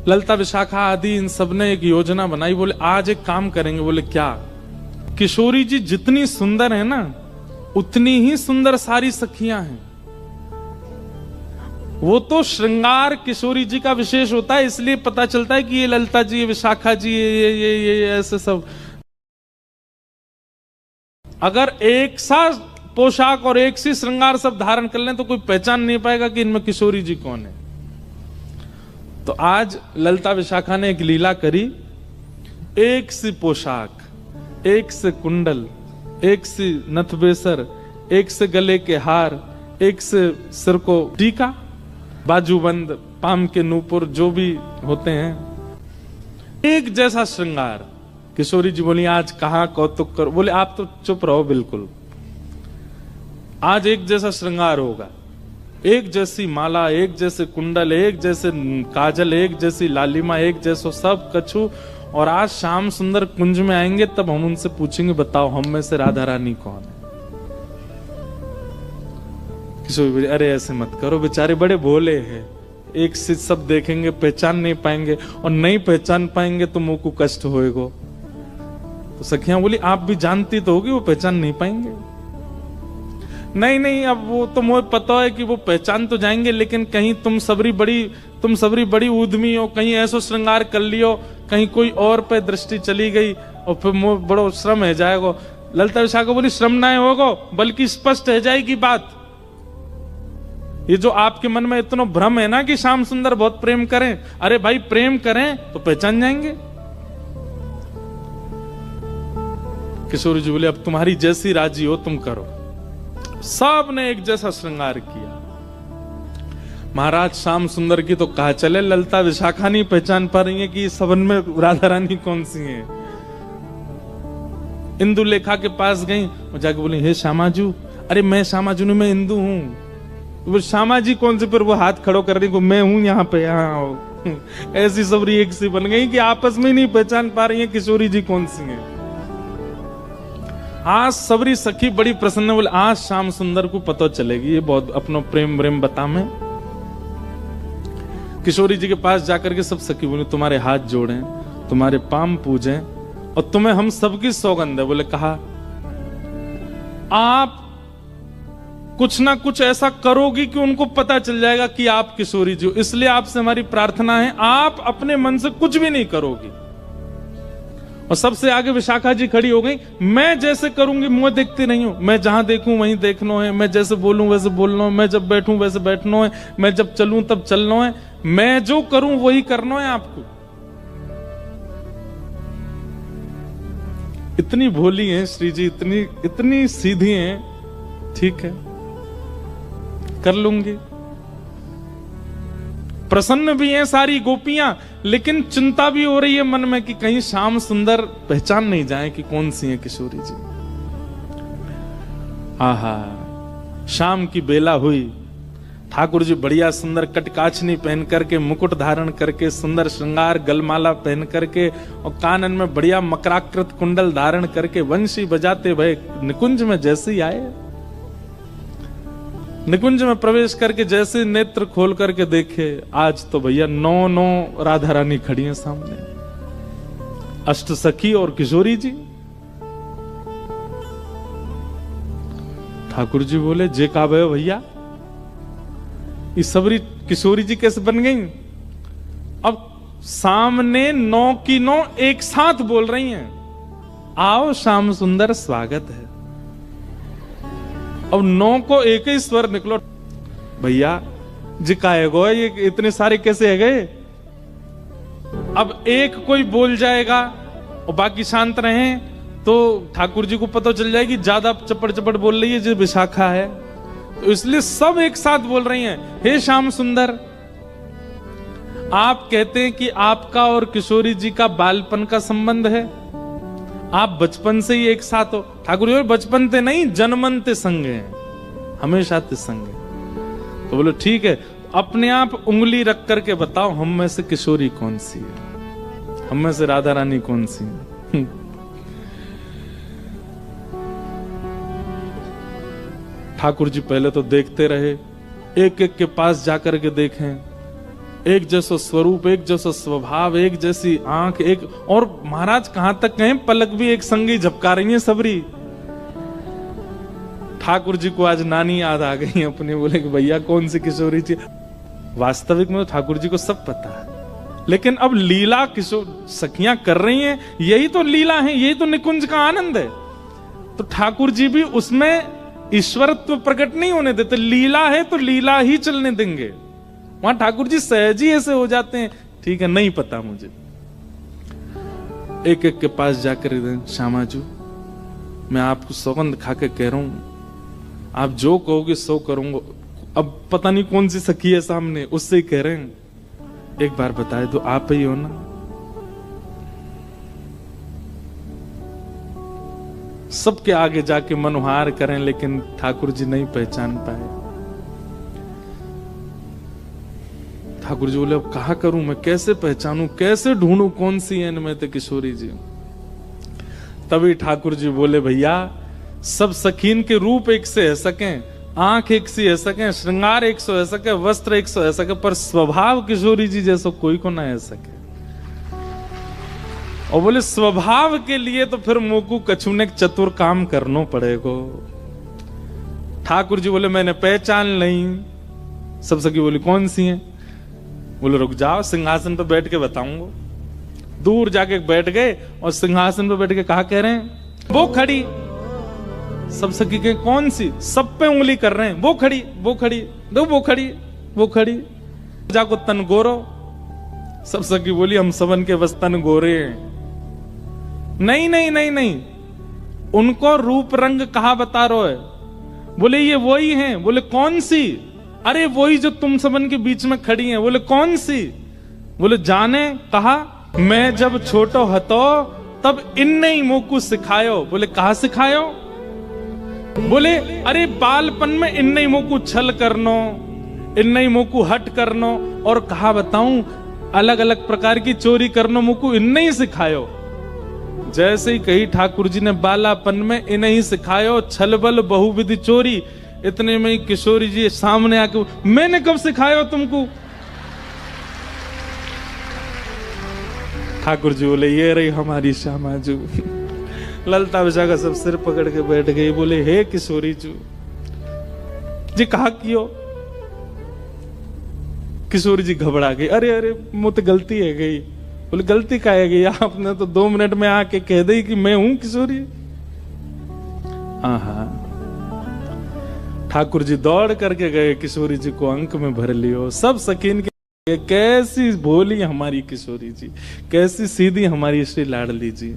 ललिता विशाखा आदि इन सब ने एक योजना बनाई। बोले आज एक काम करेंगे। बोले क्या? किशोरी जी जितनी सुंदर है ना, उतनी ही सुंदर सारी सखियां हैं। वो तो श्रृंगार किशोरी जी का विशेष होता है, इसलिए पता चलता है कि ये ललिता जी, ये विशाखा जी, ये ऐसे सब। अगर एक सा पोशाक और एक सी श्रृंगार सब धारण कर लें तो कोई पहचान नहीं पाएगा कि इनमें किशोरी जी कौन है। तो आज ललिता विशाखा ने एक लीला करी। एक सी पोशाक, एक से कुंडल, एक सी नथबेसर, एक से गले के हार, एक से सिर को टीका, बाजूबंद, पाम के नूपुर जो भी होते हैं, एक जैसा श्रृंगार। किशोरी जी बोली आज कहां कौतुक कर। बोले आप तो चुप रहो बिल्कुल, आज एक जैसा श्रृंगार होगा, एक जैसी माला, एक जैसे कुंडल, एक जैसे काजल, एक जैसी लालिमा, एक जैसो सब कछु। और आज शाम सुंदर कुंज में आएंगे तब हम उनसे पूछेंगे बताओ हम में से राधा रानी कौन है। किशोरी बोली अरे ऐसे मत करो, बेचारे बड़े भोले हैं, एक से सब देखेंगे पहचान नहीं पाएंगे, और नहीं पहचान पाएंगे तो मुंह को कष्ट होएगा। तो सखियां बोली आप भी जानती तो होगी वो पहचान नहीं पाएंगे। नहीं नहीं, अब वो तो मुझे पता है कि वो पहचान तो जाएंगे, लेकिन कहीं तुम सबरी बड़ी उद्यमी हो, कहीं ऐसा श्रृंगार कर लियो, कहीं कोई और पे दृष्टि चली गई और फिर मुझे बड़ो श्रम है जाएगा। ललिता विशाखा बोली श्रम ना होगा, बल्कि स्पष्ट है जाएगी बात। ये जो आपके मन में इतना भ्रम है ना कि श्याम सुंदर बहुत प्रेम करें, अरे भाई प्रेम करें तो पहचान जाएंगे। किशोरी जी बोले अब तुम्हारी जैसी राजी हो तुम करो। सब ने एक जैसा श्रृंगार किया। महाराज श्याम सुंदर की तो कहा चले, ललिता विशाखा नहीं पहचान पा रही है कि सबन में राधा रानी कौन सी है। इंदु लेखा के पास गई, जाके बोली हे श्यामाजू। अरे मैं श्यामाजू नहीं, मैं इंदु हूं। वो श्यामा जी कौन से, पर वो हाथ खड़ो कर रही को मैं हूं यहाँ पे, यहाँ आओ। ऐसी सबरी एक सी बन गई कि आपस में नहीं पहचान पा रही है किशोरी जी कौन सी है। आज सबरी सखी बड़ी प्रसन्न, बोले आज श्याम सुंदर को पता चलेगी, ये बहुत अपनो प्रेम प्रेम बता में। किशोरी जी के पास जाकर के सब सखी बोले तुम्हारे हाथ जोड़ें, तुम्हारे पाम पूजें, और तुम्हें हम सबकी सौगंध है। बोले कहा आप कुछ ना कुछ ऐसा करोगी कि उनको पता चल जाएगा कि आप किशोरी जी हो, इसलिए आपसे हमारी प्रार्थना है आप अपने मन से कुछ भी नहीं करोगी। और सबसे आगे विशाखा जी खड़ी हो गई, मैं जैसे करूंगी मुंह देखती नहीं हूं, मैं जहां देखूं वहीं देखना है, मैं जैसे बोलूं वैसे बोलना है, मैं जब बैठूं वैसे बैठना है, मैं जब चलूं तब चलना है, मैं जो करूं वही करना है आपको। इतनी भोली हैं श्री जी, इतनी सीधी हैं, ठीक है कर लूंगी। प्रसन्न भी हैं सारी गोपियां, लेकिन चिंता भी हो रही है मन में कि कहीं श्याम सुंदर पहचान नहीं जाए कि कौन सी है किशोरी जी। आहा शाम की बेला हुई, ठाकुर जी बढ़िया सुंदर कटकाछनी पहन करके, मुकुट धारण करके, सुंदर श्रृंगार गलमाला पहन करके, और कानन में बढ़िया मकराकृत कुंडल धारण करके वंशी बजाते भय निकुंज में जैसे ही आए। निकुंज में प्रवेश करके जैसे नेत्र खोल करके देखे, आज तो भैया 9 राधा रानी खड़ी हैं सामने, अष्ट सखी और किशोरी जी। ठाकुर जी बोले जे का भैया ये सबरी किशोरी जी कैसे बन गई। अब सामने 9 की 9 एक साथ बोल रही हैं, आओ श्याम सुंदर स्वागत है। अब 9 को एक ही स्वर निकलो, भैया जी काहे गो ये इतने सारे कैसे है गए। अब एक कोई बोल जाएगा और बाकी शांत रहे तो ठाकुर जी को पता चल जाएगी ज्यादा चपड़ चपड़ बोल रही है जो विशाखा है, तो इसलिए सब एक साथ बोल रही हैं, हे श्याम सुंदर। आप कहते हैं कि आपका और किशोरी जी का बालपन का संबंध है, आप बचपन से ही एक साथ हो। ठाकुर जी बचपन ते नहीं जन्मन ते संग हैं, हमेशा ते संग है। तो बोलो ठीक है, अपने आप उंगली रख करके बताओ हम में से किशोरी कौन सी है, हम में से राधा रानी कौन सी है। ठाकुर जी पहले तो देखते रहे, एक एक के पास जाकर के देखें, एक जैसा स्वरूप, एक जैसा स्वभाव, एक जैसी आंख, एक और महाराज कहां तक कहें पलक भी एक संगी झपका रही है सबरी। ठाकुर जी को आज नानी याद आ गई अपने, बोले कि भैया कौन सी किशोरी जी। वास्तविक में तो ठाकुर जी को सब पता है, लेकिन अब लीला किशोर सखियां कर रही हैं, यही तो लीला है, यही तो निकुंज का आनंद है। तो ठाकुर जी भी उसमें ईश्वरत्व प्रकट नहीं होने देते। लीला है तो लीला ही चलने देंगे। वहां ठाकुर जी सहज ही ऐसे हो जाते हैं, ठीक है नहीं पता मुझे। एक एक के पास जाकर श्यामा जी मैं आपको सौगंध खा के कह रहा हूं, आप जो कहोगे सो करूंगा। अब पता नहीं कौन सी सखी है सामने, उससे ही कह रहे हैं, एक बार बताए तो आप ही हो ना। सबके आगे जाके मनोहार करें, लेकिन ठाकुर जी नहीं पहचान पाए। ठाकुर जी बोले अब कहा करूं मैं, कैसे पहचानूं, कैसे ढूंढूं कौन सी है इनमें तो किशोरी जी। तभी ठाकुर जी बोले भैया सब सखीन के रूप एक से है सकें, आंख एक सी है सके, श्रृंगार एक सौ है सके, वस्त्र एक सौ है सके, पर स्वभाव किशोरी जी जैसा कोई को ना है सके। और बोले स्वभाव के लिए तो फिर मोकू कछुने चतुर काम करनो पड़ेगो। ठाकुर जी बोले मैंने पहचान नहीं। सब सखी बोली कौन सी है? बोले रुक जाओ सिंहासन पर बैठ के बताऊंगा। दूर जाके बैठ गए और सिंहासन पर बैठ के कहा कह रहे हैं वो खड़ी। सब सखी के कौन सी? सब पे उंगली कर रहे हैं, वो खड़ी वो खड़ी, दो वो खड़ी वो खड़ी। जाको तन गोरो। सब सखी बोली हम सबन के बस तन गोरे हैं। नहीं नहीं नहीं नहीं, उनको रूप रंग कहा बता रहे है? बोले ये वही हैं। बोले कौन सी? अरे वही जो तुम सबन के बीच में खड़ी हैं। बोले कौन सी? बोले जाने। कहा मैं जब छोटो हतो तब इनने ही मोकू सिखायो। बोले कहा सिखायो? बोले अरे बालपन में इनने ही मोकू छल करनो, इनने ही मोकू हट करनो, और कहा बताऊं अलग अलग प्रकार की चोरी करनो मोकू इनने ही सिखायो। जैसे ही कही ठाकुर जी ने बालापन में इन्हें ही सिखायो छल बल बहुविधि चोरी। इतने में ही किशोरी जी सामने आके मैंने कब सिखायो तुमको? ठाकुर जी बोले ये रही हमारी श्यामा जी। ललता विशाखा सब सिर पकड़ के बैठ गई। बोले हे किशोरी जी कहा कियो? किशोरी जी घबरा गई। अरे अरे मुझे गलती है गई। बोले गलती का है गई? आपने तो 2 मिनट में आके कह दी कि मैं हूं किशोरी। हाँ ठाकुर जी दौड़ करके गए, किशोरी जी को अंक में भर लियो। सब सकीन के कैसी भोली हमारी किशोरी जी, कैसी सीधी हमारी श्री लाडली जी।